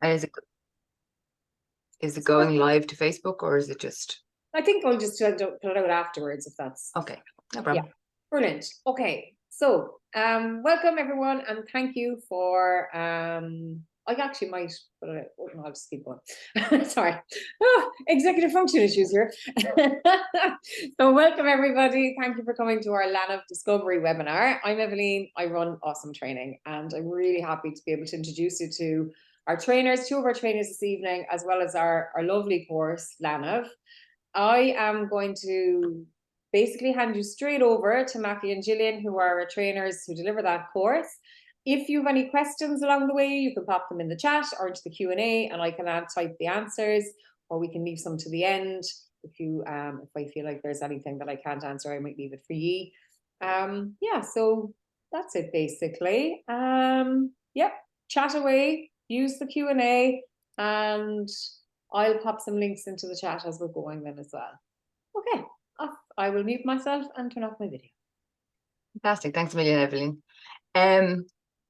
And is it going live to Facebook, or is it just? I think I'll just put it out afterwards if that's Okay. No problem. Yeah, brilliant. Okay, so welcome everyone, and thank you for I actually might, but I'll just keep going. Sorry, executive function issues here. So welcome everybody. Thank you for coming to our Leanbh Discovery webinar. I'm Evelyn. I run Awesome Training, and I'm really happy to be able to introduce you to our trainers, two of our trainers this evening, as well as our lovely course, Leanbh. I am going to basically hand you straight over to Matthew and Gillian, who are our trainers who deliver that course. If you have any questions along the way, you can pop them in the chat or into the Q&A, and I can type the answers, or we can leave some to the end. If I feel like there's anything that I can't answer, I might leave it for you. Yeah, so that's it basically. Yep, chat away, use the Q&A, and I'll pop some links into the chat as we're going then as well. Okay, I will mute myself and turn off my video. Fantastic. Thanks a million, Evelyn.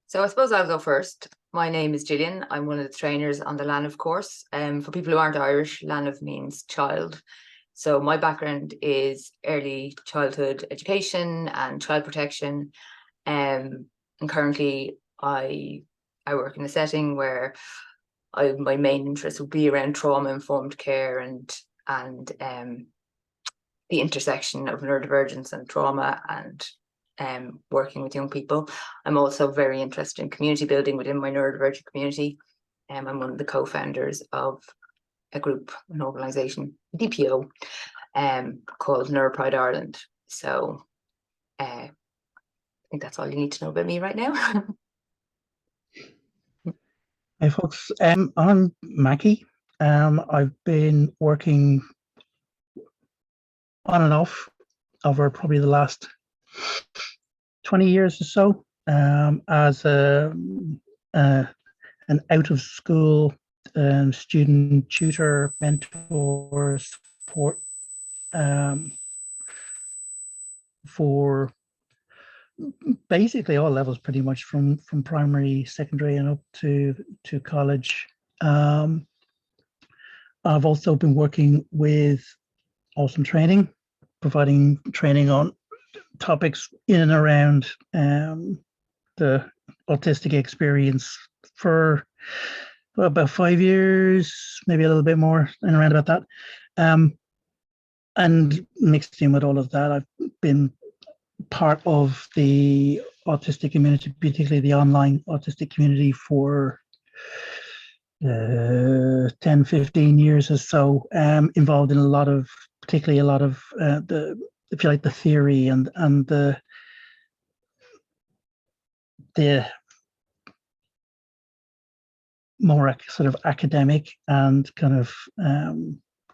So I suppose I'll go first. My name is Gillian. I'm one of the trainers on the Leanbh course. For people who aren't Irish, Leanbh means child. So my background is early childhood education and child protection. And currently I work in a setting where my main interest would be around trauma-informed care and the intersection of neurodivergence and trauma, and working with young people. I'm also very interested in community building within my neurodivergent community. I'm one of the co-founders of a group, an organisation, DPO, called Neuropride Ireland. So I think that's all you need to know about me right now. Hey folks, I'm Mackie. I've been working on and off over probably the last 20 years or so as an out-of-school student tutor, mentor, support for basically all levels, pretty much from primary, secondary, and up to college. I've also been working with Awesome Training, providing training on topics in and around the autistic experience for about 5 years, maybe a little bit more, and around about that. And mixed in with all of that, I've been part of the autistic community, particularly the online autistic community, for 10-15 years or so, involved in particularly a lot of if you like, the theory and the more sort of academic and kind of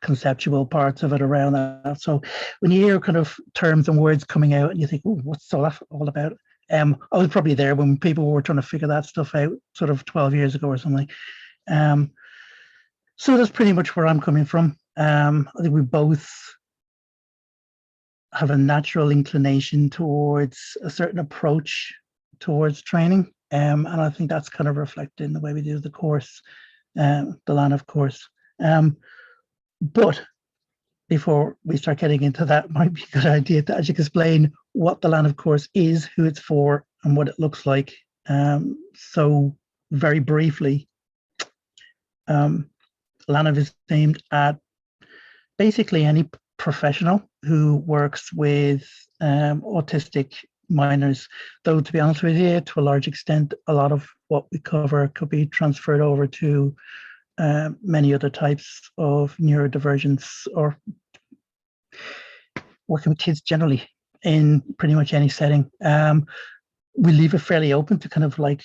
conceptual parts of it around that. So when you hear kind of terms and words coming out and you think, oh, what's all that all about? I was probably there when people were trying to figure that stuff out sort of 12 years ago or something. So that's pretty much where I'm coming from. I think we both have a natural inclination towards a certain approach towards training. And I think that's kind of reflected in the way we do the course, the Leanbh course. But before we start getting into that, it might be a good idea to actually explain what the Leanbh course is, who it's for, and what it looks like. So very briefly, Leanbh is aimed at basically any professional who works with autistic minors, though to be honest with you, to a large extent, a lot of what we cover could be transferred over to many other types of neurodivergence, or working with kids generally in pretty much any setting. We leave it fairly open to kind of like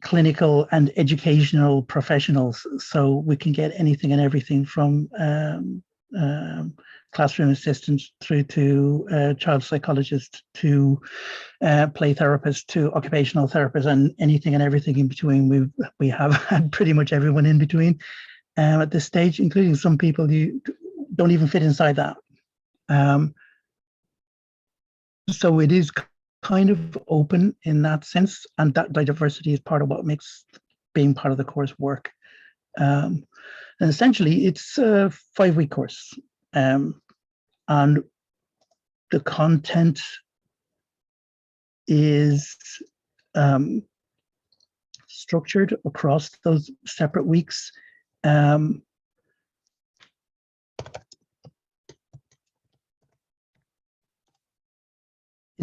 clinical and educational professionals, so we can get anything and everything from classroom assistants through to child psychologists to play therapists to occupational therapists, and anything and everything in between. We have had pretty much everyone in between at this stage, including some people who don't even fit inside that. So it is kind of open in that sense, and that diversity is part of what makes being part of the course work. And essentially, it's a 5-week course, and the content is structured across those separate weeks. In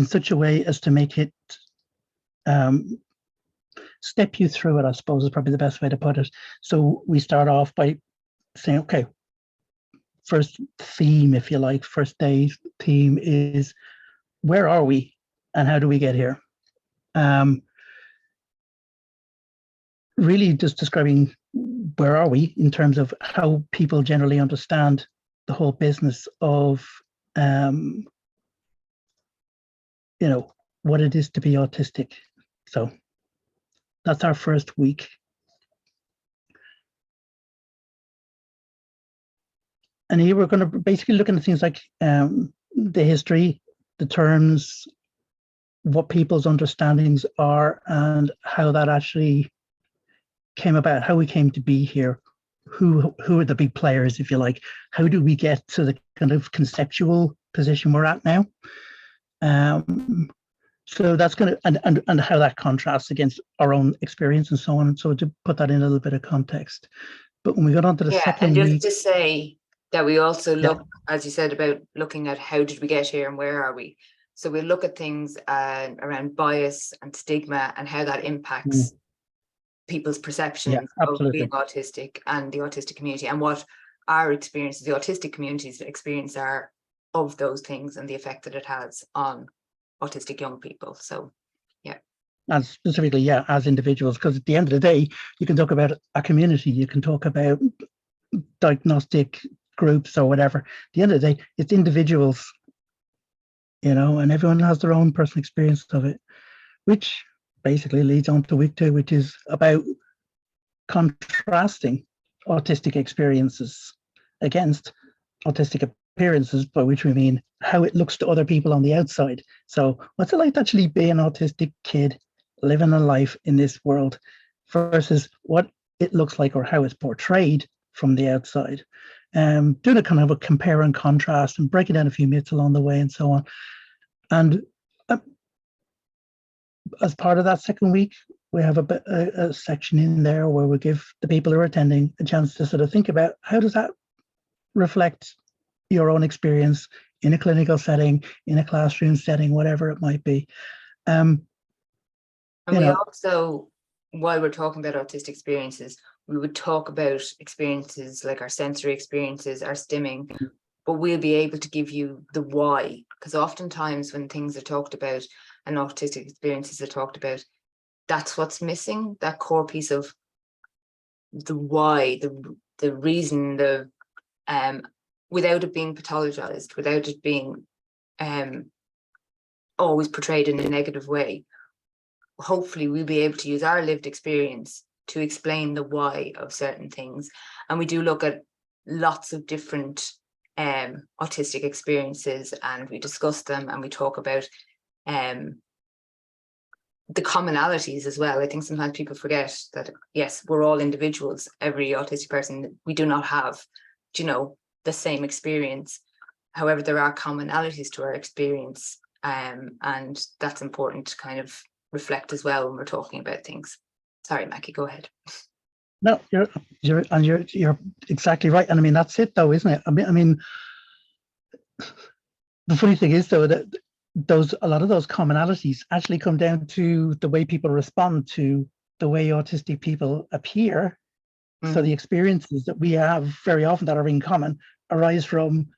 such a way as to make it step you through it, I suppose, is probably the best way to put it. So we start off by saying, okay, first theme, if you like, first day theme is, where are we and how do we get here? Really just describing where are we in terms of how people generally understand the whole business of, what it is to be autistic. So that's our first week. And here we're going to basically look at things like the history, the terms, what people's understandings are, and how that actually came about, how we came to be here, who are the big players, if you like, how do we get to the kind of conceptual position we're at now. So that's going to, and how that contrasts against our own experience and so on. And so to put that in a little bit of context. But when we got on to the second and just week, to say that we also look, as you said, about looking at how did we get here and where are we. So we look at things around bias and stigma and how that impacts people's perceptions of being autistic and the autistic community, and what our experiences, the autistic community's experience are of those things and the effect that it has on autistic young people. So and specifically, as individuals, because at the end of the day, you can talk about a community, you can talk about diagnostic groups or whatever. At the end of the day, it's individuals, and everyone has their own personal experience of it, which basically leads on to week 2, which is about contrasting autistic experiences against autistic appearances, by which we mean how it looks to other people on the outside. So what's it like to actually be an autistic kid living a life in this world versus what it looks like or how it's portrayed from the outside. Doing a kind of a compare and contrast and breaking down a few myths along the way and so on. And as part of that second week, we have a section in there where we give the people who are attending a chance to sort of think about how does that reflect your own experience in a clinical setting, in a classroom setting, whatever it might be. And we also, while we're talking about autistic experiences, we would talk about experiences like our sensory experiences, our stimming, but we'll be able to give you the why, because oftentimes when things are talked about and autistic experiences are talked about, that's what's missing, that core piece of the why, the reason, without it being pathologized, without it being always portrayed in a negative way. Hopefully we'll be able to use our lived experience to explain the why of certain things. And we do look at lots of different autistic experiences, and we discuss them and we talk about the commonalities as well. I think sometimes people forget that, yes, we're all individuals. Every autistic person, we do not have, the same experience. However, there are commonalities to our experience, and that's important to kind of reflect as well when we're talking about things. Sorry, Mackie, go ahead. No, you're exactly right. And I mean, that's it though, isn't it? I mean, the funny thing is though that a lot of those commonalities actually come down to the way people respond to the way autistic people appear. So the experiences that we have very often that are in common arise from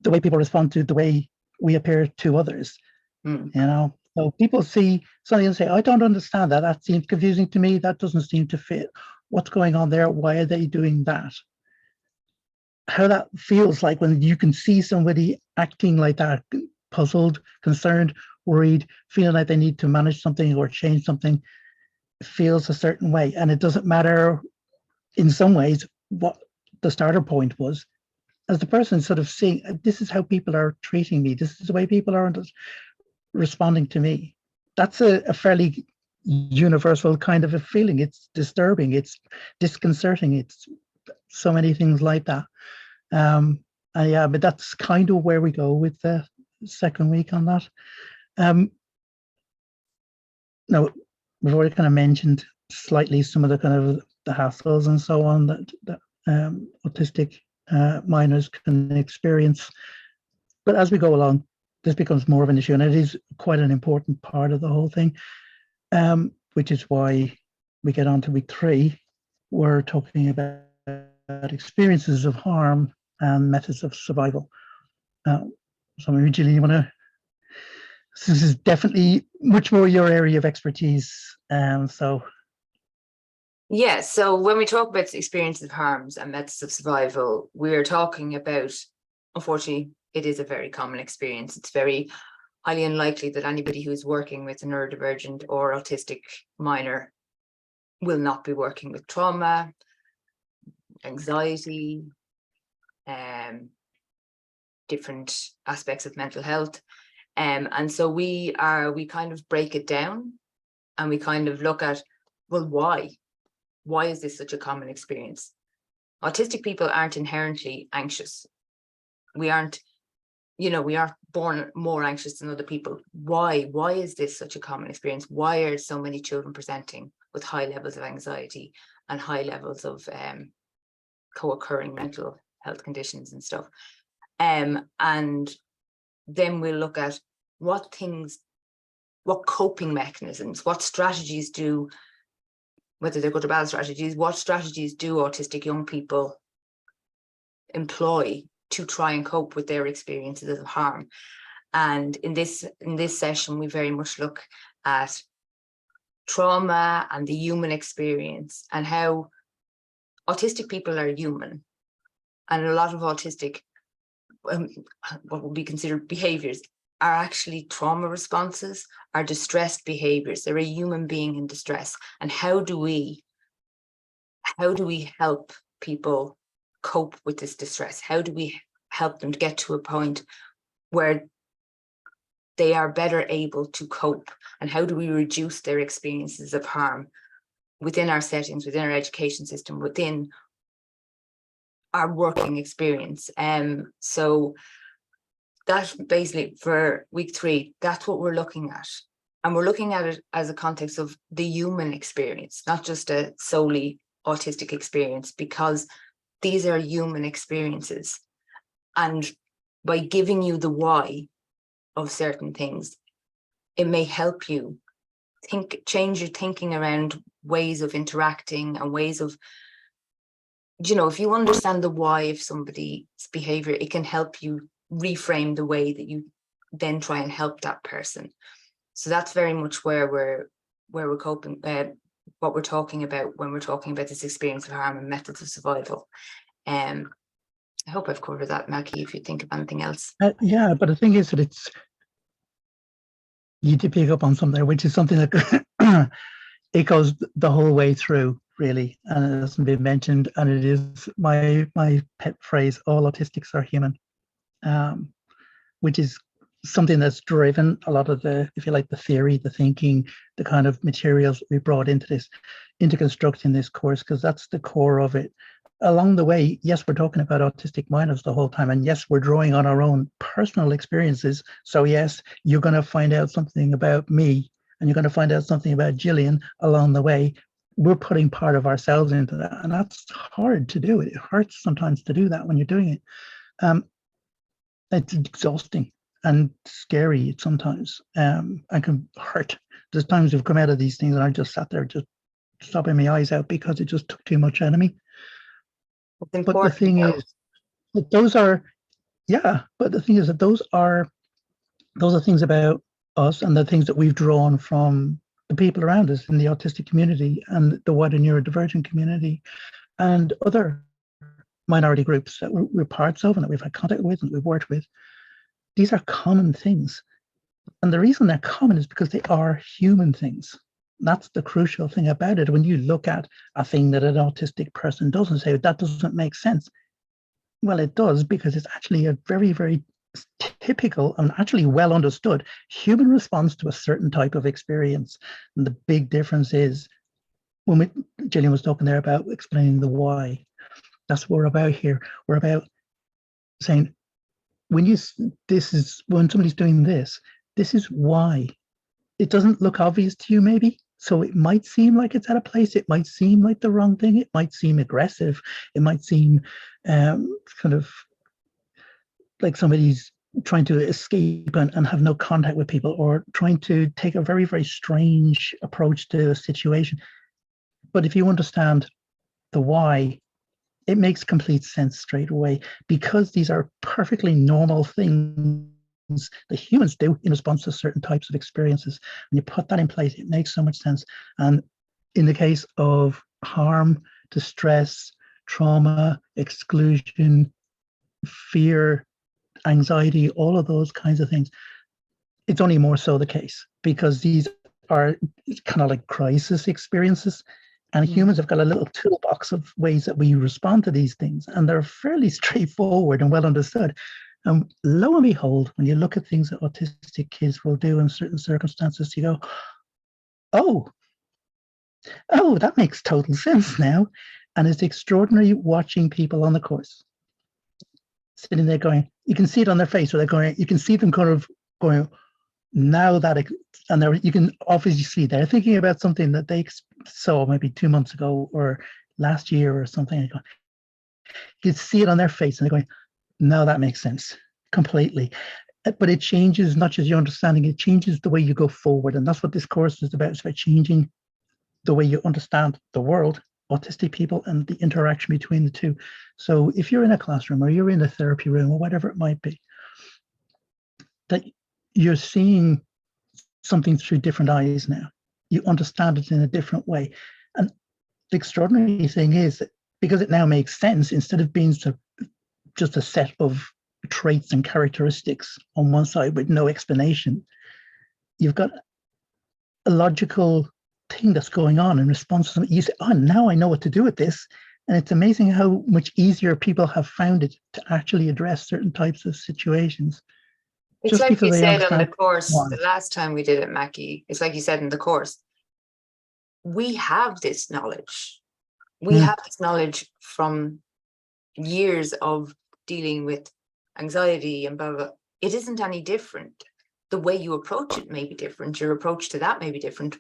the way people respond to the way we appear to others. So people see something and say, I don't understand that. That seems confusing to me. That doesn't seem to fit. What's going on there? Why are they doing that? How that feels like when you can see somebody acting like that, puzzled, concerned, worried, feeling like they need to manage something or change something, feels a certain way. And it doesn't matter in some ways what the starter point was. As the person sort of seeing, this is how people are treating me. This is the way people are responding to me. That's a fairly universal kind of a feeling. It's disturbing, it's disconcerting, it's so many things like that. And yeah, but that's kind of where we go with the second week on that. Now, we've already kind of mentioned slightly some of the kind of the hassles and so on that autistic minors can experience. But as we go along, this becomes more of an issue, and it is quite an important part of the whole thing, which is why we get on to week 3. We're talking about experiences of harm and methods of survival. So maybe, Gillian, you want to? This is definitely much more your area of expertise. So yeah, so when we talk about experiences of harms and methods of survival, we're talking about, unfortunately, it is a very common experience. It's very highly unlikely that anybody who's working with a neurodivergent or autistic minor will not be working with trauma, anxiety, different aspects of mental health. And so we kind of break it down, and we kind of look at, well, why is this such a common experience? Autistic people aren't inherently anxious. We aren't born more anxious than other people. Why is this such a common experience? Why are so many children presenting with high levels of anxiety and high levels of co-occurring mental health conditions and stuff? And then we'll look at what coping mechanisms, what strategies do, whether they're good or bad strategies, what strategies do autistic young people employ to try and cope with their experiences of harm. And in this session, we very much look at trauma and the human experience, and how autistic people are human, and a lot of autistic what would be considered behaviors are actually trauma responses, are distressed behaviors. They're a human being in distress. And how do we help people cope with this distress? How do we help them to get to a point where they are better able to cope? And how do we reduce their experiences of harm within our settings, within our education system, within our working experience? So that basically, for week 3, that's what we're looking at. And we're looking at it as a context of the human experience, not just a solely autistic experience, because these are human experiences. And by giving you the why of certain things, it may help you change your thinking around ways of interacting and ways of, if you understand the why of somebody's behavior, it can help you reframe the way that you then try and help that person. So that's very much where we're coping, what we're talking about when we're talking about this experience of harm and methods of survival. I hope I've covered that, Mackie, if you think of anything else. Yeah, but the thing is that you did pick up on something, which is something that it goes the whole way through, really, and it hasn't been mentioned, and it is my pet phrase: all autistics are human. Which is something that's driven a lot of the, if you like, the theory, the thinking, the kind of materials we brought into constructing this course, because that's the core of it. Along the way, yes, we're talking about autistic minors the whole time, and yes, we're drawing on our own personal experiences. So yes, you're going to find out something about me, and you're going to find out something about Gillian along the way. We're putting part of ourselves into that, and that's hard to do. It hurts sometimes to do that when you're doing it. It's exhausting and scary sometimes. And can hurt. There's times we've come out of these things and I just sat there just sobbing my eyes out because it just took too much out of me. But the thing is that those are things about us and the things that we've drawn from the people around us in the autistic community and the wider neurodivergent community and other minority groups that we're parts of and that we've had contact with and we've worked with. These are common things. And the reason they're common is because they are human things. That's the crucial thing about it. When you look at a thing that an autistic person does and say, that doesn't make sense. Well, it does, because it's actually a very, very typical and actually well understood human response to a certain type of experience. And the big difference is when Gillian was talking there about explaining the why. That's what we're about here. We're about saying, when somebody's doing this is why. It doesn't look obvious to you, maybe. So it might seem like it's out of place. It might seem like the wrong thing. It might seem aggressive. It might seem kind of like somebody's trying to escape and have no contact with people, or trying to take a very, very strange approach to a situation. But if you understand the why, it makes complete sense straight away, because these are perfectly normal things that humans do in response to certain types of experiences. When you put that in place, it makes so much sense. And in the case of harm, distress, trauma, exclusion, fear, anxiety, all of those kinds of things, it's only more so the case, because these are kind of like crisis experiences. And humans have got a little toolbox of ways that we respond to these things, and they're fairly straightforward and well understood. And lo and behold, when you look at things that autistic kids will do in certain circumstances, you go, oh, that makes total sense now. And it's extraordinary watching people on the course sitting there going, you can see it on their face, where they're going, you can see them kind of going, now that, and you can obviously see they're thinking about something that they saw maybe 2 months ago or last year or something. You can see it on their face, and they're going, now that makes sense completely. But it changes not just your understanding, it changes the way you go forward. And that's what this course is about. It's about changing the way you understand the world, autistic people, and the interaction between the two. So if you're in a classroom or you're in a therapy room or whatever it might be, that you're seeing something through different eyes now. You understand it in a different way. And the extraordinary thing is that because it now makes sense, instead of being just a set of traits and characteristics on one side with no explanation, you've got a logical thing that's going on in response to something. You say, oh, now I know what to do with this. And it's amazing how much easier people have found it to actually address certain types of situations. It's just like because you they said on the understand course why. the last time we did it, Mackie. It's like you said in the course. We have this knowledge. We have this knowledge from years of dealing with anxiety and blah, blah, blah. It isn't any different. The way you approach it may be different. Your approach to that may be different.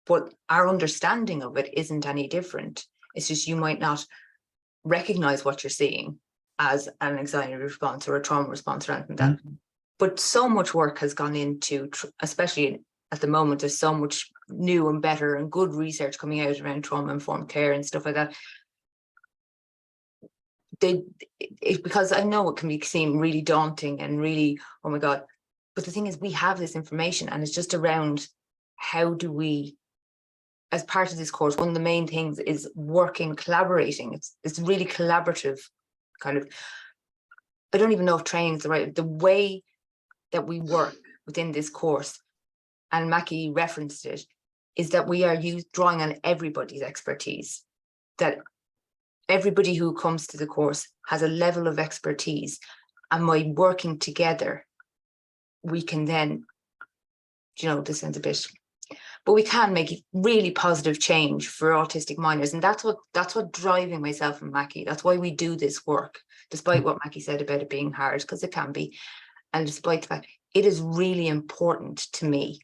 But our understanding of it isn't any different. It's just you might not recognize what you're seeing as an anxiety response or a trauma response or anything like that. But so much work has gone into, especially at the moment, there's so much new and better and good research coming out around trauma-informed care and stuff like that. Because I know it can seem really daunting and really, oh my God. But the thing is, we have this information, and it's just around how do we, as part of this course, one of the main things is working, collaborating. It's really collaborative kind of. I don't even know if training is the way that we work within this course, and Mackie referenced it, is that we are drawing on everybody's expertise, that everybody who comes to the course has a level of expertise, and by working together, we can then, this sounds a bit, but we can make really positive change for autistic minors. And that's what driving myself and Mackie, that's why we do this work, despite what Mackie said about it being hard, because it can be. And despite the fact, it is really important to me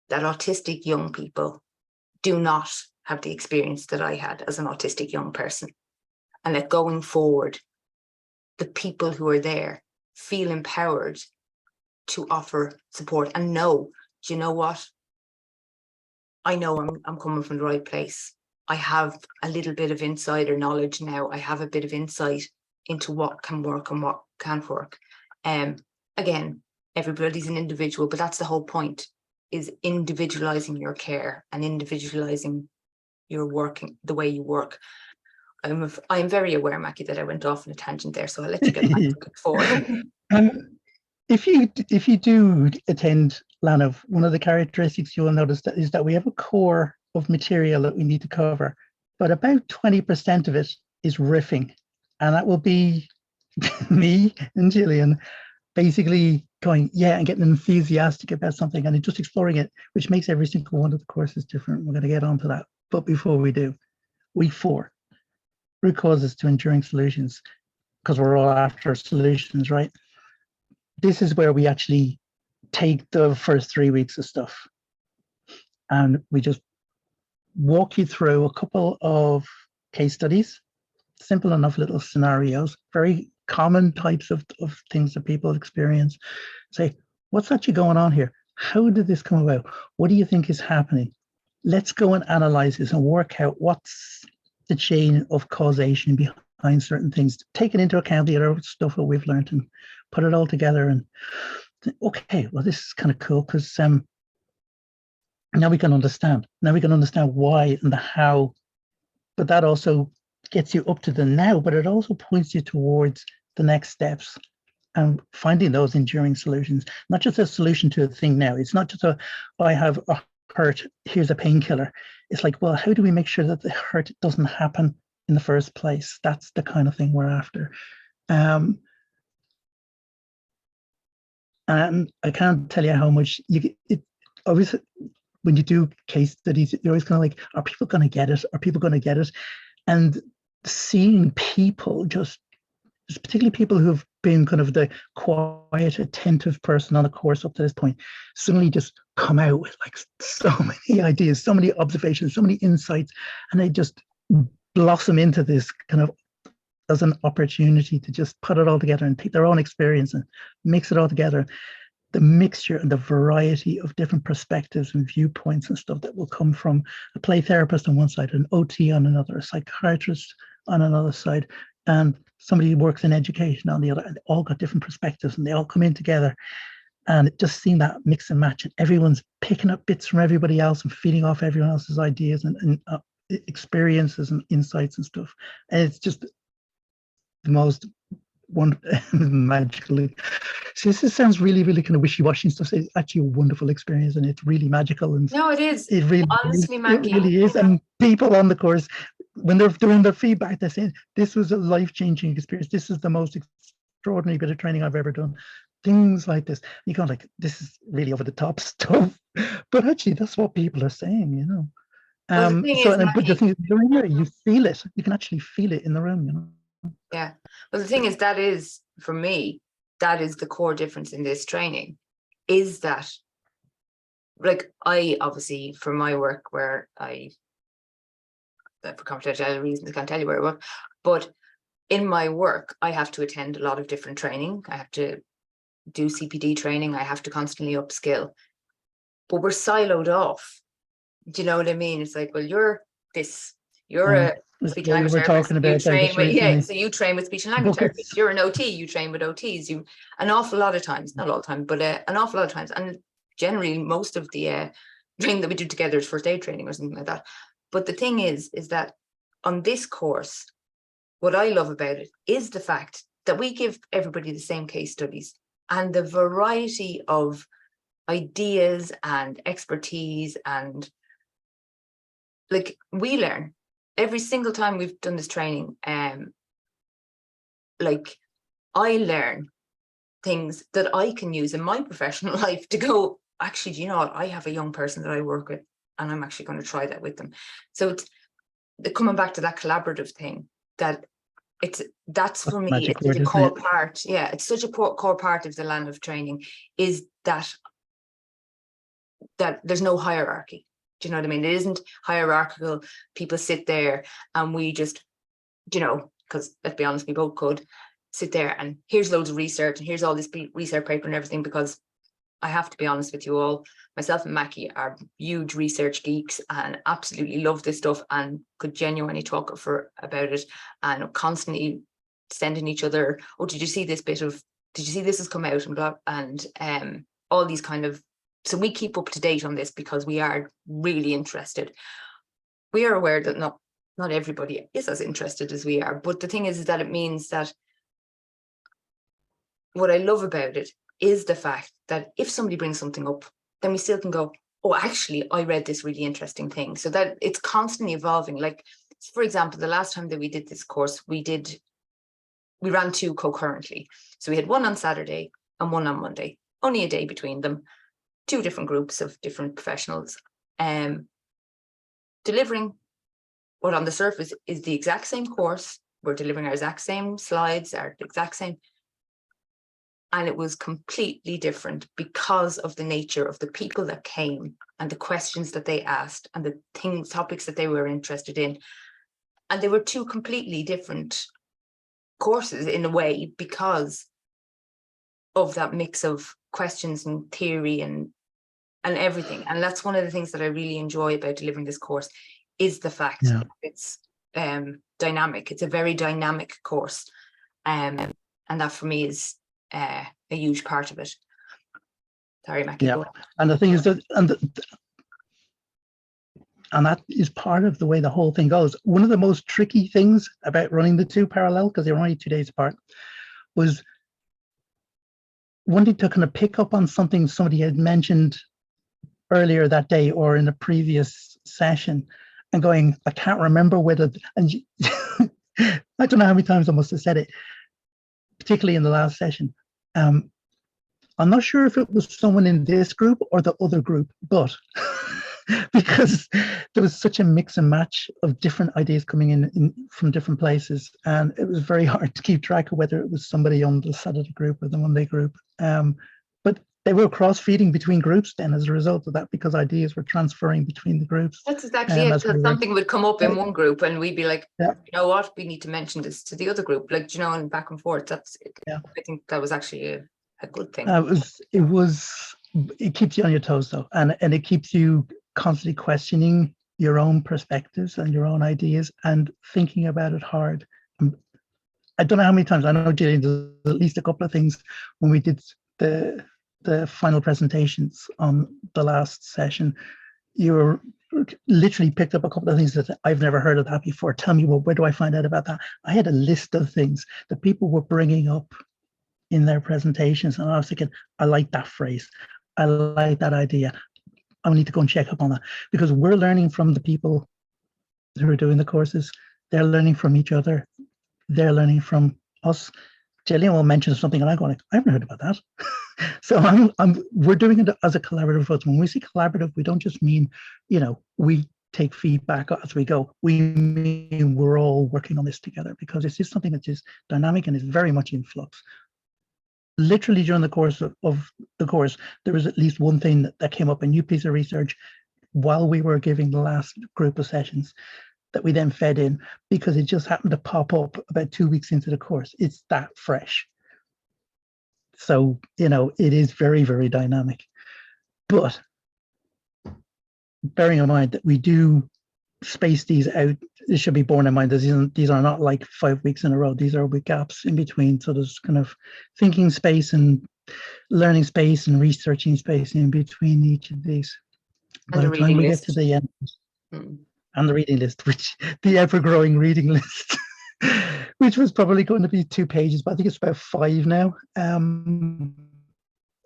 that autistic young people do not have the experience that I had as an autistic young person. And that going forward, the people who are there feel empowered to offer support and know, do you know what? I know I'm coming from the right place. I have a little bit of insider knowledge now. I have a bit of insight into what can work and what can't work. Again, everybody's an individual, but that's the whole point, is individualizing your care and individualizing your working, the way you work. I'm very aware, Mackie, that I went off on a tangent there, so I'll let you get back to it forward. If you do attend Leanbh, one of the characteristics you will notice is that we have a core of material that we need to cover, but about 20% of it is riffing, and that will be me and Gillian basically going, yeah, and getting enthusiastic about something and just exploring it, which makes every single one of the courses different. We're going to get onto that. But before we do, week 4, root causes to enduring solutions, because we're all after solutions, right? This is where we actually take the first 3 weeks of stuff and we just walk you through a couple of case studies, simple enough little scenarios, very common types of things that people experience. Say, what's actually going on here? How did this come about? What do you think is happening? Let's go and analyze this and work out what's the chain of causation behind certain things, taking into account the other stuff that we've learned and put it all together. And okay, well, this is kind of cool because now we can understand. Now we can understand why and the how. But that also gets you up to the now, but it also points you towards the next steps and finding those enduring solutions, not just a solution to a thing now. It's not just I have a hurt, here's a painkiller. It's like, well, how do we make sure that the hurt doesn't happen in the first place? That's the kind of thing we're after. And I can't tell you how much always, when you do case studies, you're always kind of like, are people going to get it? Are people going to get it? And seeing people, just particularly people who've been kind of the quiet, attentive person on a course up to this point, suddenly just come out with like so many ideas, so many observations, so many insights, and they just blossom into this kind of as an opportunity to just put it all together and take their own experience and mix it all together. The mixture and the variety of different perspectives and viewpoints and stuff that will come from a play therapist on one side, an OT on another, a psychiatrist on another side, and somebody who works in education on the other, and they all got different perspectives and they all come in together. And just seeing that mix and match, and everyone's picking up bits from everybody else and feeding off everyone else's ideas and experiences and insights and stuff. And it's just the most magical. So this sounds really, really kind of wishy-washy and stuff. So it's actually a wonderful experience, and it's really magical. And No, it is. It really, Honestly, it Mackie. really is. And people on the course, when they're doing their feedback, they're saying, this was a life-changing experience. This is the most extraordinary bit of training I've ever done. Things like this. You go like, this is really over the top stuff. But actually, that's what people are saying, you know. Well, the thing is, but the thing is, you're in there, you feel it. You can actually feel it in the room, you know. Yeah. Well, the thing is, that is, for me, that is the core difference in this training, is that, like, I obviously, for my work where for confidentiality reasons, I can't tell you where I work, but in my work, I have to attend a lot of different training. I have to do CPD training. I have to constantly upskill, but we're siloed off. Do you know what I mean? It's like, well, you're this, you're a speech and language therapist, you train with, so you train with speech and language therapists. You're an OT, you train with OTs. You, an awful lot of times, not all the time, but an awful lot of times, and generally most of the training that we do together is first aid training or something like that. But the thing is that on this course, what I love about it is the fact that we give everybody the same case studies, and the variety of ideas and expertise, and like, we learn every single time we've done this training. Like, I learn things that I can use in my professional life to go, actually, do you know what? I have a young person that I work with, and I'm actually going to try that with them. So it's coming back to that collaborative thing, that's for me, it's such a core part. Yeah, it's such a core part of the Leanbh training, is that there's no hierarchy. Do you know what I mean? It isn't hierarchical. People sit there and we just, you know, because let's be honest, we both could sit there and here's loads of research and here's all this research paper and everything, because I have to be honest with you all, myself and Mackie are huge research geeks and absolutely love this stuff and could genuinely talk about it, and constantly sending each other, oh, did you see this has come out, and blah, and all these kind of. So we keep up to date on this because we are really interested. We are aware that not everybody is as interested as we are, but the thing is that it means that what I love about it is the fact that if somebody brings something up, then we still can go, oh, actually, I read this really interesting thing. So that it's constantly evolving. Like, for example, the last time that we did this course, we ran 2 concurrently. So we had one on Saturday and one on Monday. Only a day between them. 2 different groups of different professionals. Delivering what on the surface is the exact same course. We're delivering our exact same slides, our exact same. And it was completely different because of the nature of the people that came and the questions that they asked and the topics that they were interested in. And they were 2 completely different courses in a way because of that mix of questions and theory and everything. And that's one of the things that I really enjoy about delivering this course is the fact that it's dynamic. It's a very dynamic course. And that for me is a huge part of it. Sorry, Mackie. Yeah, and the thing is that, and that is part of the way the whole thing goes. One of the most tricky things about running the 2 parallel, because they were only 2 days apart, was wanting to kind of pick up on something somebody had mentioned earlier that day or in a previous session and going, I can't remember whether, and I don't know how many times I must have said it, particularly in the last session. I'm not sure if it was someone in this group or the other group, but because there was such a mix and match of different ideas coming in from different places, and it was very hard to keep track of whether it was somebody on the Saturday group or the Monday group. But they were cross-feeding between groups then as a result of that, because ideas were transferring between the groups. That's exactly it. Because something would come up in one group and we'd be like, yeah, you know what, we need to mention this to the other group, like, you know, and back and forth. That's it. Yeah. I think that was actually a good thing. It keeps you on your toes though, and it keeps you constantly questioning your own perspectives and your own ideas and thinking about it hard. I don't know how many times, I know, Gillian, there's at least a couple of things when we did the final presentations on the last session, you were literally picked up a couple of things that I've never heard of that before. Tell me, well, where do I find out about that? I had a list of things that people were bringing up in their presentations, and I was thinking, I like that phrase. I like that idea. I need to go and check up on that, because we're learning from the people who are doing the courses. They're learning from each other. They're learning from us. Gillian will mention something and I'm going, I haven't heard about that. So we're doing it as a collaborative approach. When we say collaborative, we don't just mean, you know, we take feedback as we go. We mean we're all working on this together, because it's just something that is dynamic and is very much in flux. Literally during the course of the course, there was at least one thing that came up, a new piece of research while we were giving the last group of sessions, that we then fed in, because it just happened to pop up about 2 weeks into the course. It's that fresh. So, you know, it is very, very dynamic. But bearing in mind that we do space these out, it should be borne in mind that these are not like 5 weeks in a row. These are with gaps in between. So there's kind of thinking space and learning space and researching space in between each of these. By the time we get to the end, and the reading list, which the ever-growing reading list, which was probably going to be 2 pages, but I think it's about 5 now.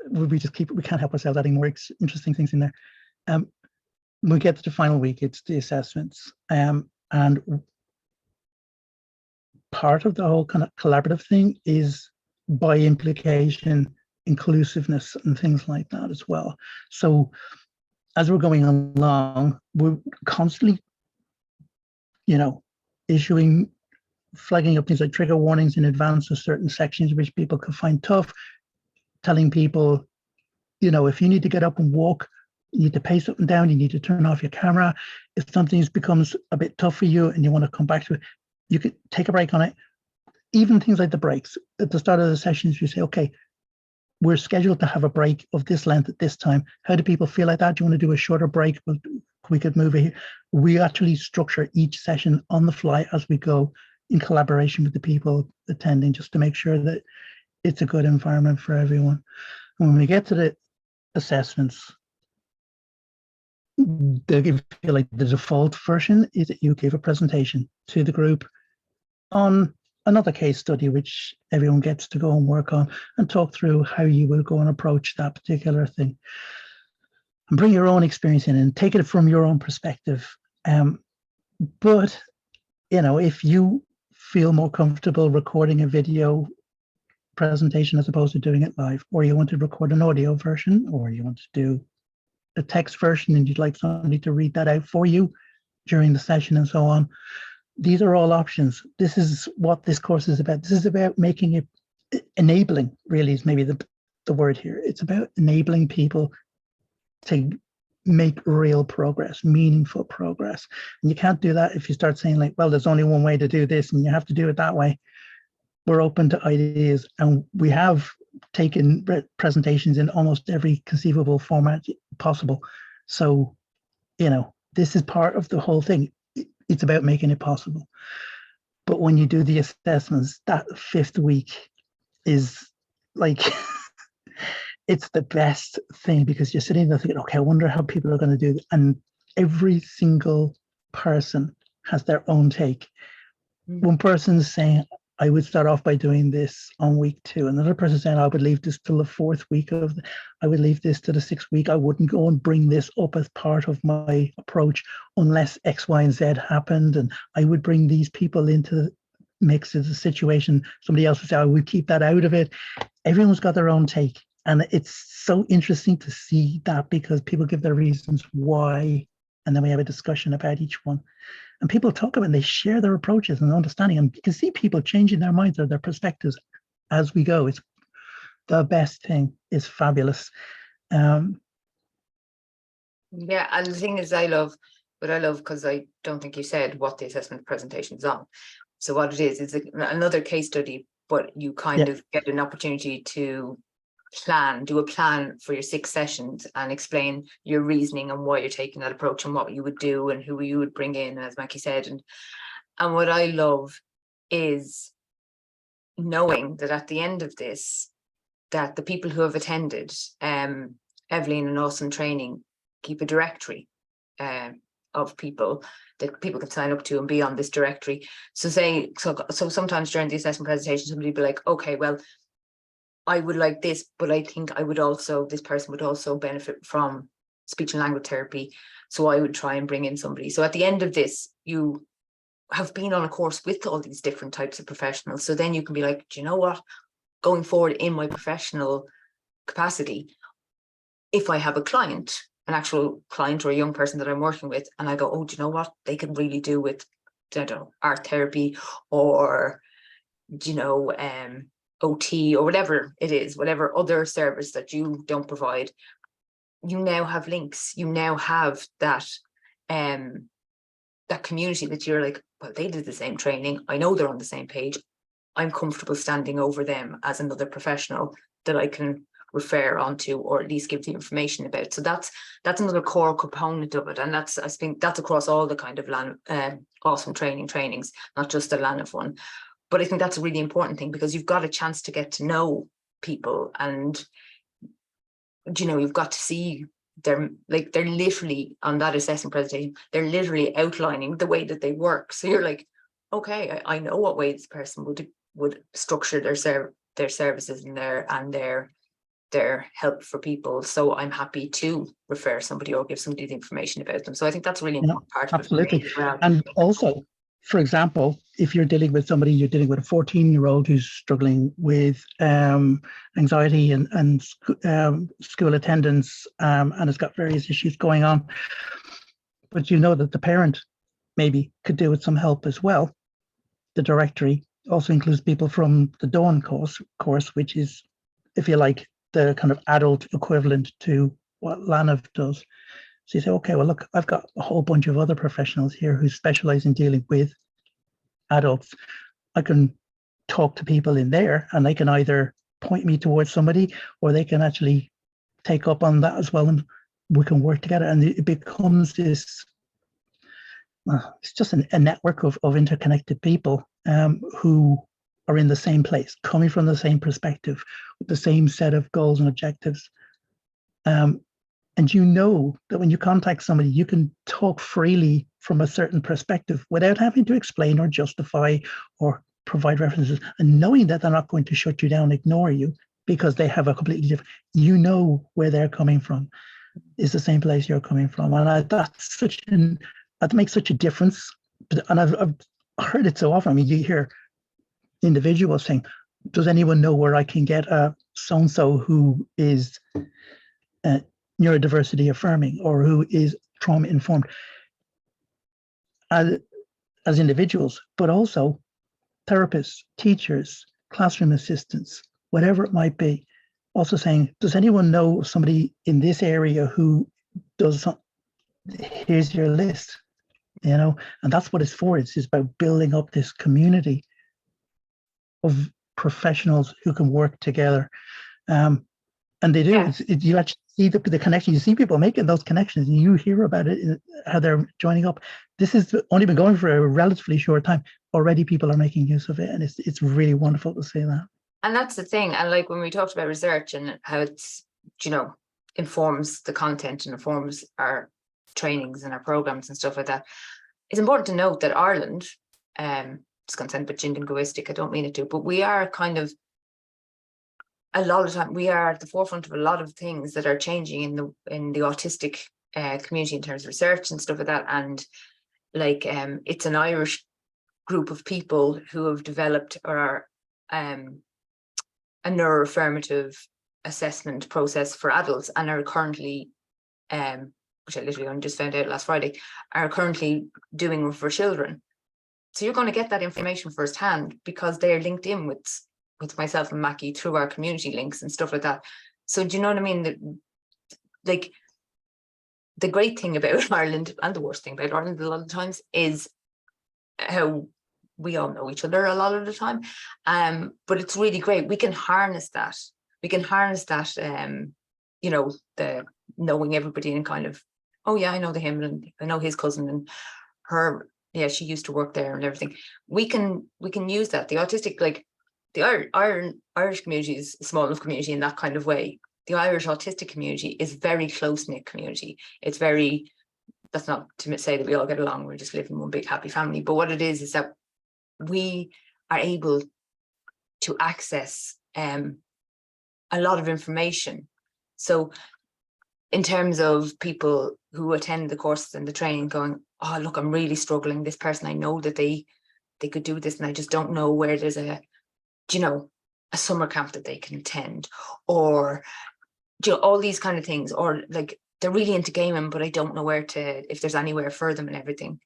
We just we can't help ourselves adding more interesting things in there. When we get to the final week, it's the assessments. And part of the whole kind of collaborative thing is, by implication, inclusiveness and things like that as well. So as we're going along, we're constantly, you know, flagging up things like trigger warnings in advance of certain sections which people could find tough, telling people, you know, if you need to get up and walk, you need to pace up and down, you need to turn off your camera. If something becomes a bit tough for you and you want to come back to it, you could take a break on it. Even things like the breaks. At the start of the sessions, you say, okay, we're scheduled to have a break of this length at this time. How do people feel like that? Do you want to do a shorter break? We could move it here. We actually structure each session on the fly as we go, in collaboration with the people attending, just to make sure that it's a good environment for everyone. And when we get to the assessments, they feel like the default version is that you give a presentation to the group on another case study, which everyone gets to go and work on and talk through how you will go and approach that particular thing. And bring your own experience in and take it from your own perspective. But, you know, if you feel more comfortable recording a video presentation as opposed to doing it live, or you want to record an audio version, or you want to do a text version and you'd like somebody to read that out for you during the session and so on. These are all options. This is what this course is about. This is about making it enabling, really, is maybe the word here. It's about enabling people to make real progress, meaningful progress. And you can't do that if you start saying like, well, there's only one way to do this and you have to do it that way. We're open to ideas, and we have taken presentations in almost every conceivable format possible. So, this is part of the whole thing. It's about making it possible. But when you do the assessments, that 5th week is like, it's the best thing, because you're sitting there thinking, okay, I wonder how people are going to do it. And every single person has their own take. One person's saying, I would start off by doing this on week 2. Another person saying, I would leave this till the 4th week I would leave this to the 6th week. I wouldn't go and bring this up as part of my approach unless X, Y, and Z happened. And I would bring these people into the mix of the situation. Somebody else would say, I would keep that out of it. Everyone's got their own take. And it's so interesting to see that, because people give their reasons why, and then we have a discussion about each one. And people talk about, and they share their approaches and understanding, and you can see people changing their minds or their perspectives as we go. It's the best thing. It's fabulous. Yeah, and the thing is, I love, because I don't think you said what the assessment presentation is on. So what it is another case study, but you kind of get an opportunity to do a plan for your 6 sessions and explain your reasoning and why you're taking that approach and what you would do and who you would bring in, as Mackie said. And what I love is knowing that at the end of this, that the people who have attended Evelyn and Awesome Training keep a directory of people that people can sign up to and be on this directory. So sometimes during the assessment presentation, somebody will be like, okay, well, I would like this, but I think this person would also benefit from speech and language therapy. So I would try and bring in somebody. So at the end of this, you have been on a course with all these different types of professionals. So then you can be like, do you know what? Going forward in my professional capacity, if I have a client, an actual client or a young person that I'm working with, and I go, oh, do you know what? They could really do with, I don't know, art therapy or, OT or whatever it is, whatever other service that you don't provide, you now have links. You now have that community that you're like, well, they did the same training. I know they're on the same page. I'm comfortable standing over them as another professional that I can refer onto, or at least give the information about. So that's another core component of it, and I think that's across all the kind of Awesome trainings, not just the Leanbh one. But I think that's a really important thing, because you've got a chance to get to know people, and you've got to see they're literally on that assessment presentation, they're literally outlining the way that they work. So you're like, okay, I know what way this person would structure their services and their help for people. So I'm happy to refer somebody or give somebody the information about them. So I think that's a really important part of absolutely. it. As well. And also, for example, if you're dealing with a 14-year-old who's struggling with anxiety and school attendance and has got various issues going on, but you know that the parent maybe could do with some help as well. The directory also includes people from the Dawn course, which is, if you like, the kind of adult equivalent to what Leanbh does. So you say, okay, well, look, I've got a whole bunch of other professionals here who specialize in dealing with adults. I can talk to people in there, and they can either point me towards somebody, or they can actually take up on that as well, and we can work together. And it becomes this, it's just a network of interconnected people who are in the same place, coming from the same perspective, with the same set of goals and objectives. And you know that when you contact somebody, you can talk freely from a certain perspective without having to explain or justify or provide references, and knowing that they're not going to shut you down, ignore you, because they have a completely different, where they're coming from is the same place you're coming from. And that makes such a difference. And I've heard it so often. I mean, you hear individuals saying, does anyone know where I can get a so-and-so who is neurodiversity affirming or who is trauma informed as individuals, but also therapists, teachers, classroom assistants, whatever it might be. Also saying, does anyone know somebody in this area who does something? Here's your list, and that's what it's for. It's about building up this community of professionals who can work together. And they do. Yeah. You actually see the connection. You see people making those connections, and you hear about it, how they're joining up. This has only been going for a relatively short time. Already people are making use of it, and it's really wonderful to see that. And that's the thing. And like when we talked about research and how it's, informs the content and informs our trainings and our programs and stuff like that, it's important to note that Ireland, it's going to sound a bit jingoistic, I don't mean it to, but we are kind of, a lot of time, we are at the forefront of a lot of things that are changing in the autistic community in terms of research and stuff like that. And like it's an Irish group of people who have developed or are a neuro-affirmative assessment process for adults and are currently, which I literally only just found out last Friday, are currently doing for children. So you're going to get that information firsthand because they're linked in with myself and Mackie through our community links and stuff like that. So do you know what I mean? That, like, the great thing about Ireland and the worst thing about Ireland a lot of times is how we all know each other a lot of the time. But it's really great. We can harness that. We can harness that, the knowing everybody and kind of, oh yeah, I know him and I know his cousin and her, yeah, she used to work there and everything. We can use that. The autistic, like the Irish community is a small enough community in that kind of way. The Irish autistic community is very close-knit community. It's very, that's not to say that we all get along, we just live in one big happy family, but what it is that we are able to access a lot of information. So in terms of people who attend the courses and the training going, oh, look, I'm really struggling. This person, I know that they could do this and I just don't know where there's a summer camp that they can attend, or all these kind of things, or like they're really into gaming, but I don't know if there's anywhere for them and everything.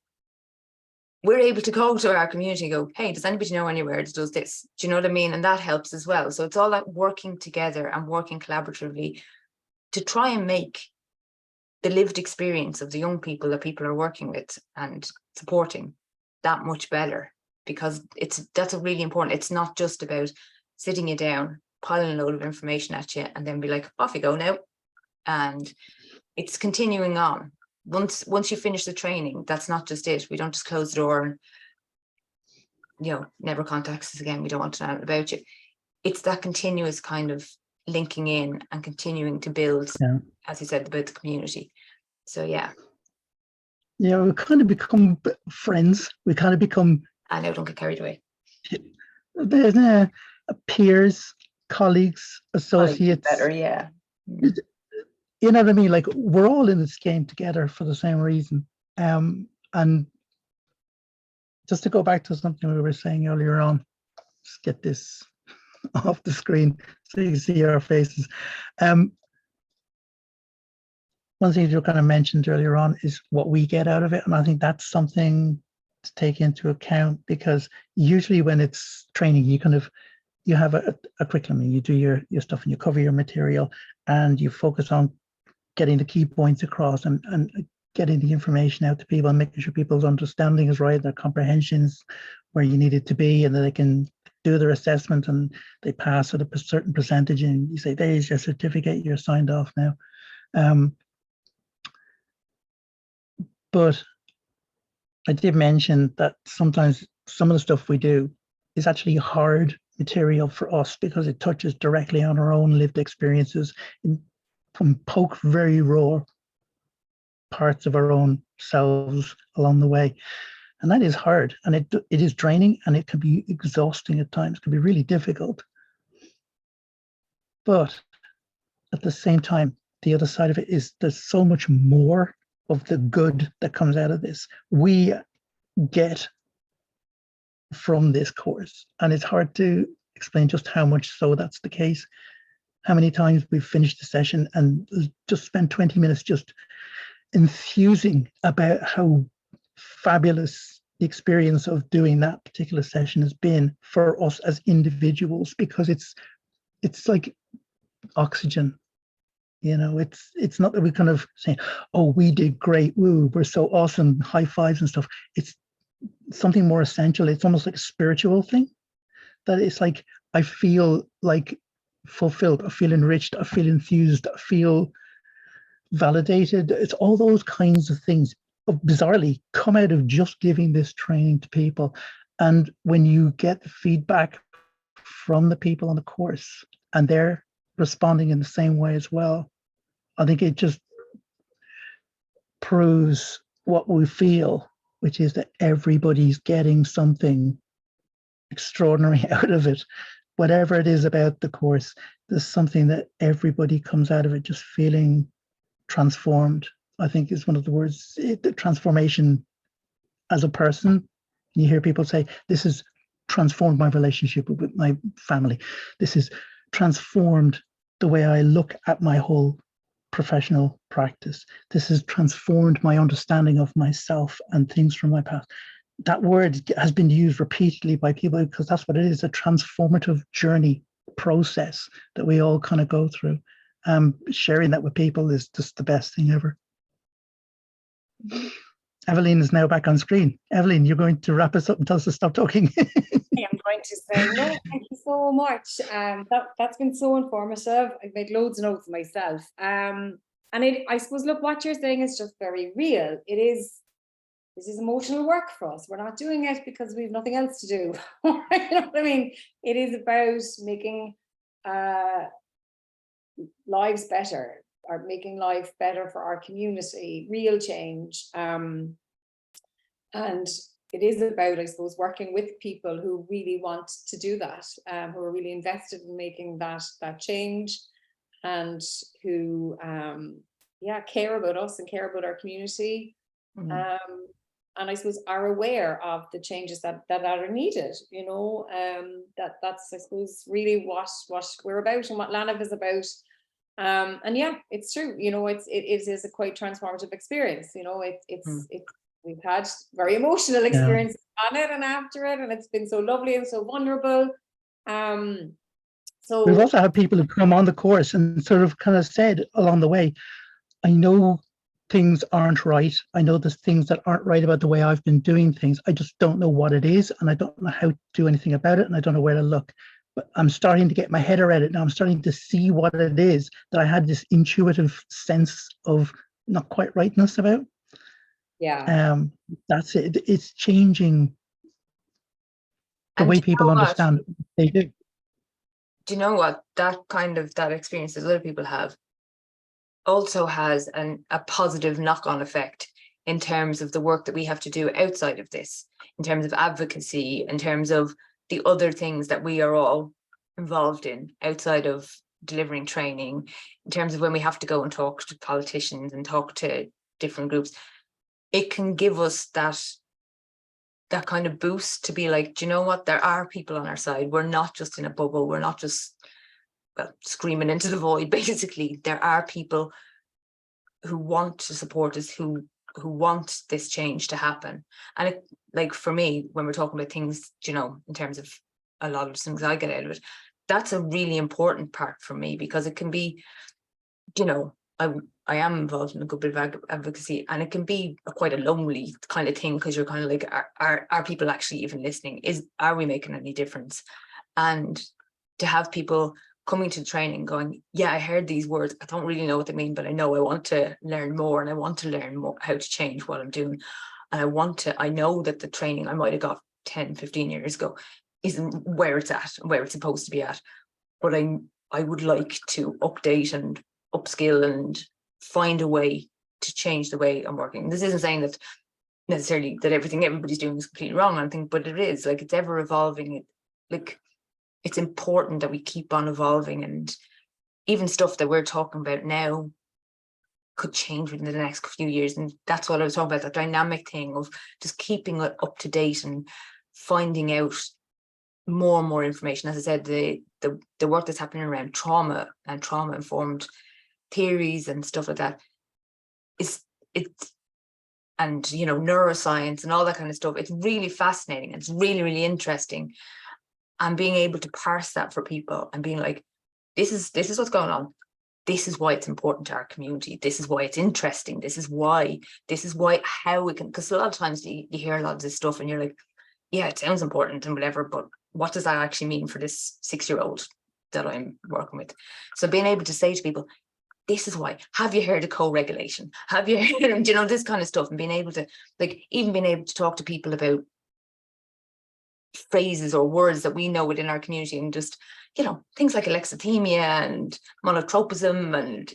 We're able to go to our community and go, hey, does anybody know anywhere that does this? Do you know what I mean? And that helps as well. So it's all that working together and working collaboratively to try and make the lived experience of the young people that people are working with and supporting that much better, because that's a really important. It's not just about sitting you down, piling a load of information at you and then be like, off you go now. And it's continuing on. Once you finish the training, that's not just it. We don't just close the door and never contact us again. We don't want to know about you. It's that continuous kind of linking in and continuing to build, as you said, about the community. So yeah, we kind of become friends. We kind of become, I know, don't get carried away. There's peers, colleagues, associates. Better, yeah. You know what I mean? Like, we're all in this game together for the same reason. And just to go back to something we were saying earlier on, just get this off the screen so you can see our faces. One thing you kind of mentioned earlier on is what we get out of it. And I think that's something to take into account, because usually when it's training, you have a curriculum and you do your stuff and you cover your material and you focus on getting the key points across and getting the information out to people and making sure people's understanding is right, their comprehensions where you need it to be, and that they can do their assessment and they pass at a certain percentage and you say, there's your certificate, you're signed off now. But I did mention that sometimes some of the stuff we do is actually hard material for us because it touches directly on our own lived experiences from poke very raw parts of our own selves along the way. And that is hard, and it is draining, and it can be exhausting at times, it can be really difficult. But at the same time, the other side of it is there's so much more of the good that comes out of this. We get from this course, and it's hard to explain just how much so that's the case. How many times we've finished the session and just spent 20 minutes just enthusing about how fabulous the experience of doing that particular session has been for us as individuals, because it's like oxygen. You know, it's not that we kind of saying, oh, we did great, woo, we're so awesome, high fives and stuff. It's something more essential. It's almost like a spiritual thing, that it's like I feel like fulfilled, I feel enriched, I feel enthused, I feel validated. It's all those kinds of things bizarrely come out of just giving this training to people. And when you get the feedback from the people on the course and they're responding in the same way as well, I think it just proves what we feel, which is that everybody's getting something extraordinary out of it. Whatever it is about the course, there's something that everybody comes out of it just feeling transformed. I think is one of the words, the transformation as a person. You hear people say, this has transformed my relationship with my family. This has transformed the way I look at my whole professional practice. This has transformed my understanding of myself and things from my past. That word has been used repeatedly by people because that's what it is, a transformative journey process that we all kind of go through. Sharing that with people is just the best thing ever. Evelyn is now back on screen. Evelyn, you're going to wrap us up and tell us to stop talking. I'm going to say no, thank you so much. That's been so informative. I've made loads of notes myself. And I suppose, look, what you're saying is just very real. This is emotional work for us. We're not doing it because we have nothing else to do. You know what I mean? It is about making lives better, or making life better for our community, real change. And it is about, I suppose, working with people who really want to do that, who are really invested in making that change, and who care about us and care about our community. And I suppose are aware of the changes that are needed, you know. That's I suppose really what we're about and what Leanbh is about. And yeah, it's true, you know, it is a quite transformative experience, you know. We've had very emotional experiences on it and after it, and it's been so lovely and so vulnerable. So we've also had people who come on the course and sort of kind of said along the way, I know things aren't right. I know there's things that aren't right about the way I've been doing things. I just don't know what it is, and I don't know how to do anything about it, and I don't know where to look. But I'm starting to get my head around it now. I'm starting to see what it is that I had this intuitive sense of not quite rightness about. Yeah. That's it. It's changing the way people understand what they do. Do you know what? That experience that other people have also has a positive knock-on effect in terms of the work that we have to do outside of this, in terms of advocacy, in terms of the other things that we are all involved in outside of delivering training, in terms of when we have to go and talk to politicians and talk to different groups. It can give us that kind of boost to be like, do you know what? There are people on our side. We're not just in a bubble. We're not just screaming into the void. Basically, there are people who want to support us, who want this change to happen. And it, like for me, when we're talking about things, you know, in terms of a lot of things I get out of it, that's a really important part for me, because it can be, you know, I am involved in a good bit of advocacy, and it can be quite a lonely kind of thing, because you're kind of like, are people actually even listening? Are we making any difference? And to have people coming to the training going, yeah, I heard these words, I don't really know what they mean, but I know I want to learn more, and I want to learn more how to change what I'm doing. And I know that the training I might have got 10, 15 years ago isn't where it's at, where it's supposed to be at. But I would like to update and upskill and find a way to change the way I'm working. This isn't saying that necessarily that everything everybody's doing is completely wrong, I think, but it is like, it's ever evolving. It's important that we keep on evolving, and even stuff that we're talking about now could change within the next few years. And that's what I was talking about, that dynamic thing of just keeping it up to date and finding out more and more information. As I said, the work that's happening around trauma and trauma-informed theories and stuff like that and neuroscience and all that kind of stuff. It's really fascinating. It's really, really interesting. And being able to parse that for people and being like, this is what's going on. This is why it's important to our community. This is why it's interesting. This is why how we can, because a lot of times you hear a lot of this stuff and you're like, yeah, it sounds important and whatever, but what does that actually mean for this 6-year-old that I'm working with? So being able to say to people, this is why. Have you heard of co-regulation? Have you heard, this kind of stuff, and being able to, even being able to talk to people about phrases or words that we know within our community, and just, things like alexithymia and monotropism and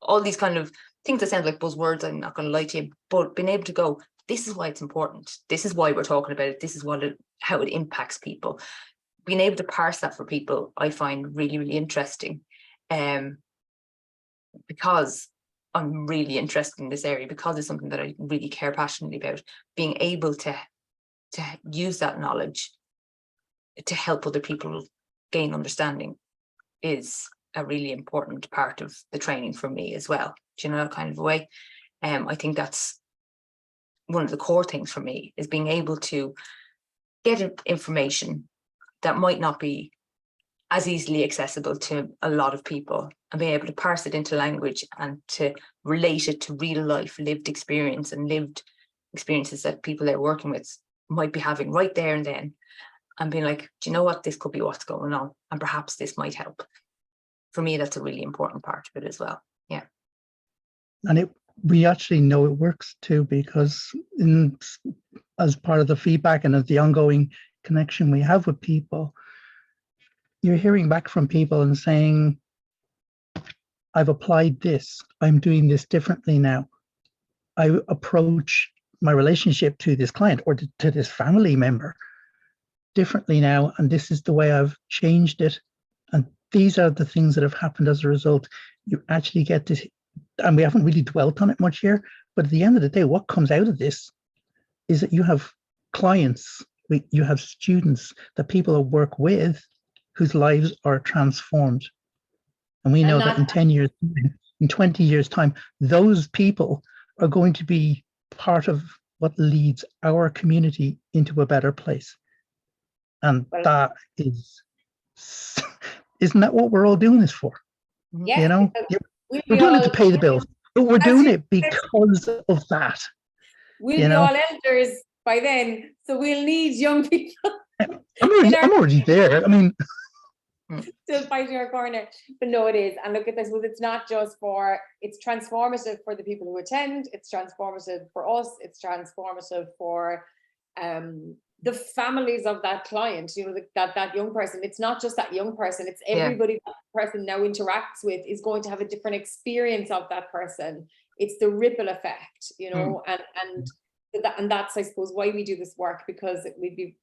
all these kind of things that sound like buzzwords. I'm not going to lie to you, but being able to go, this is why it's important. This is why we're talking about it. This is how it impacts people. Being able to parse that for people, I find really, really interesting. Because I'm really interested in this area, because it's something that I really care passionately about, being able to use that knowledge to help other people gain understanding is a really important part of the training for me as well. That kind of a way. I think that's one of the core things for me, is being able to get information that might not be as easily accessible to a lot of people, and being able to parse it into language and to relate it to real life lived experience and lived experiences that people they're working with might be having right there and then, and being like, do you know what, this could be what's going on, and perhaps this might help. For me, that's a really important part of it as well. Yeah. And we actually know it works too, because as part of the feedback and as the ongoing connection we have with people, you're hearing back from people and saying, I've applied this, I'm doing this differently now. I approach my relationship to this client or to this family member differently now, and this is the way I've changed it. And these are the things that have happened as a result. You actually get to, and we haven't really dwelt on it much here, but at the end of the day, what comes out of this is that you have clients, you have students, that people work with, whose lives are transformed. And we know that in 10 years, in 20 years' time, those people are going to be part of what leads our community into a better place. And that isn't that what we're all doing this for? Yeah, we're doing it to pay the bills, but we're doing it because of that. We'll be all elders by then, so we'll need young people. I'm already there. I mean, still fighting our corner, but no, it is. And look at this, it's not just it's transformative for the people who attend, it's transformative for us, it's transformative for the families of that client, that young person. It's not just that young person, it's everybody that person now interacts with is going to have a different experience of that person. It's the ripple effect, and that's, I suppose, why we do this work, because we'd be,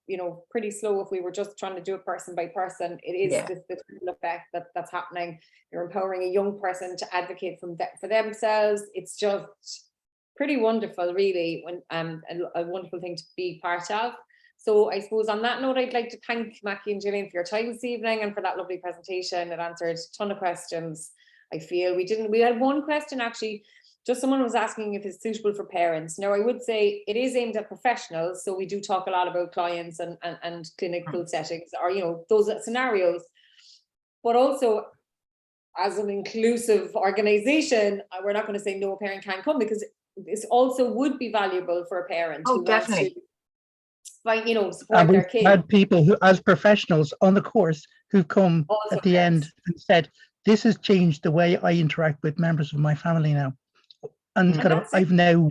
pretty slow if we were just trying to do it person by person. It is this ripple effect that's happening. You're empowering a young person to advocate for themselves. It's just pretty wonderful, really, a wonderful thing to be part of. So I suppose on that note, I'd like to thank Mackie and Gillian for your time this evening and for that lovely presentation. It answered a ton of questions. I feel we had one question, actually. Just someone was asking if it's suitable for parents. Now, I would say it is aimed at professionals, so we do talk a lot about clients and clinical settings, or those scenarios. But also, as an inclusive organization, we're not going to say no, a parent can't come, because this also would be valuable for a parent who definitely wants to support their kids. Had people who, as professionals on the course, who've come also at the end and said, "This has changed the way I interact with members of my family now." And I've now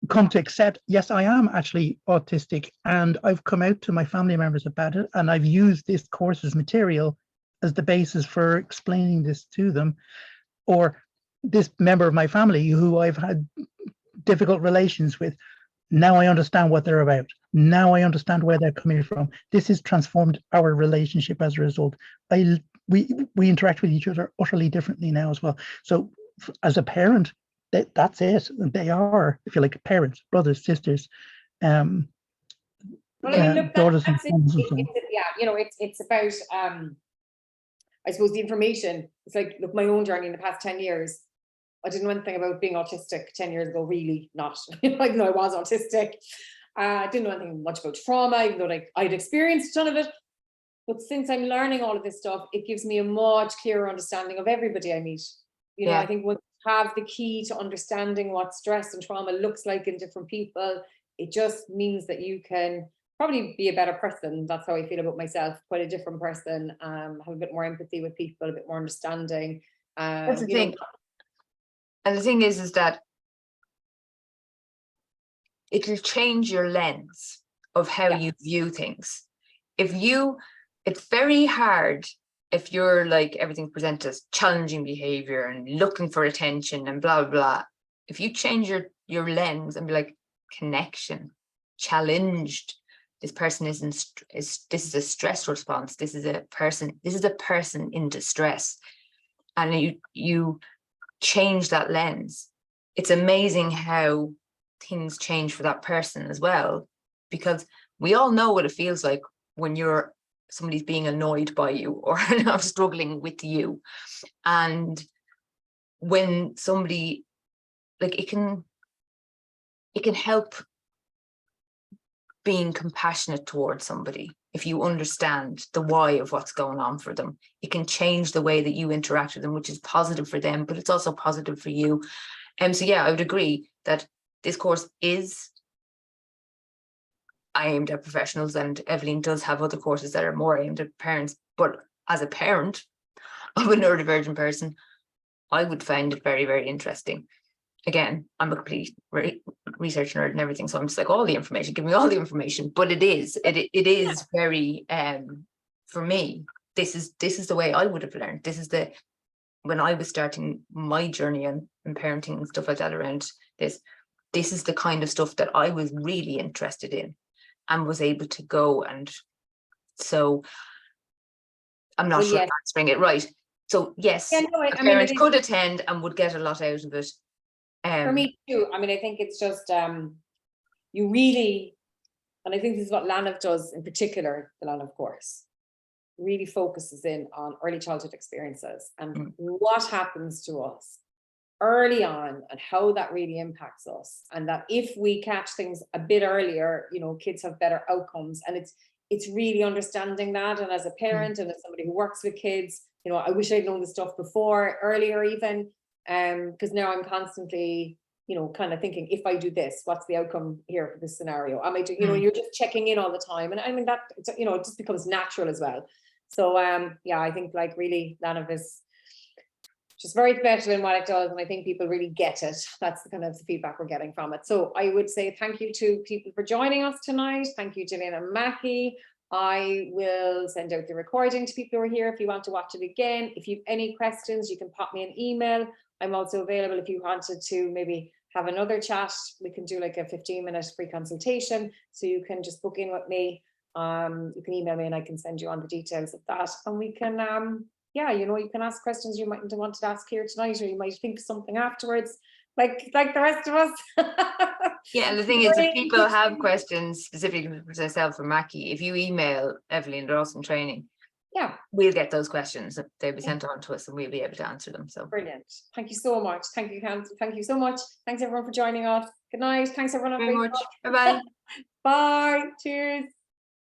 come to accept, yes, I am actually autistic, and I've come out to my family members about it, and I've used this course's material as the basis for explaining this to them. Or this member of my family who I've had difficult relations with, now I understand what they're about. Now I understand where they're coming from. This has transformed our relationship as a result. We interact with each other utterly differently now as well. So as a parent, that's it. They are, if you like, parents, brothers, sisters. Well, I mean, look, daughters and that's it. sons and so on. Yeah, you know, it's about, I suppose the information. It's like, look, my own journey in the past 10 years. I didn't know anything about being autistic 10 years ago, really not. Even though I was autistic. I didn't know anything much about trauma, even though like I'd experienced a ton of it. But since I'm learning all of this stuff, it gives me a much clearer understanding of everybody I meet. You know, Yeah. I think once you have the key to understanding what stress and trauma looks like in different people, it just means that you can probably be a better person. That's how I feel about myself, quite a different person, have a bit more empathy with people, a bit more understanding. That's the you know, thing. And the thing is that it'll change your lens of how Yeah. you view things. It's very hard if you're like everything presented as challenging behavior and looking for attention and blah, blah, blah. If you change your lens and be like, connection, challenged, this person this is a stress response. This is a person in distress. And you change that lens. It's amazing how things change for that person as well, because we all know what it feels like when somebody's being annoyed by you or not struggling with you. And when somebody, like, it can help being compassionate towards somebody. If you understand the why of what's going on for them, it can change the way that you interact with them, which is positive for them, but it's also positive for you. So yeah, I would agree that this course is aimed at professionals, and Evelyn does have other courses that are more aimed at parents. But as a parent of a neurodivergent person, I would find it very, very interesting. Again, I'm a complete research nerd and everything, so I'm just like, all the information, give me all the information. But it is very, for me, this is the way I would have learned. When I was starting my journey and parenting and stuff like that around this is the kind of stuff that I was really interested in and was able to go. And so I'm not sure if I'm answering it right. So yes, parents could attend and would get a lot out of it. For me too. I mean, I think it's just you really, and I think this is what Leanbh does in particular, the Leanbh course, really focuses in on early childhood experiences and what happens to us early on and how that really impacts us. And that if we catch things a bit earlier, you know, kids have better outcomes. And it's really understanding that. And as a parent and as somebody who works with kids, you know, I wish I'd known this stuff before, earlier even, because now I'm constantly, you know, kind of thinking, if I do this, what's the outcome here for this scenario? Am I doing, you know, you're just checking in all the time. And I mean, that, you know, it just becomes natural as well. So yeah, I think like really Leanbh is just very special in what it does. And I think people really get it. That's the kind of the feedback we're getting from it. So I would say thank you to people for joining us tonight. Thank you, Gillian and Mackie. I will send out the recording to people who are here if you want to watch it again. If you have any questions, you can pop me an email. I'm also available if you wanted to maybe have another chat. We can do like a 15-minute free consultation. So you can just book in with me. You can email me and I can send you on the details of that. And we can, yeah, you know, you can ask questions you mightn't want to ask here tonight, or you might think of something afterwards, like the rest of us. Yeah, and the thing is, if people have questions specifically for myself or Mackie, if you email Evelyn Ross in training, yeah, we'll get those questions. They'll be sent on to us and we'll be able to answer them. So brilliant. Thank you so much. Thank you, Cam. Thank you so much. Thanks everyone for joining us. Good night. Thanks everyone. very much. Bye-bye. Bye. Cheers.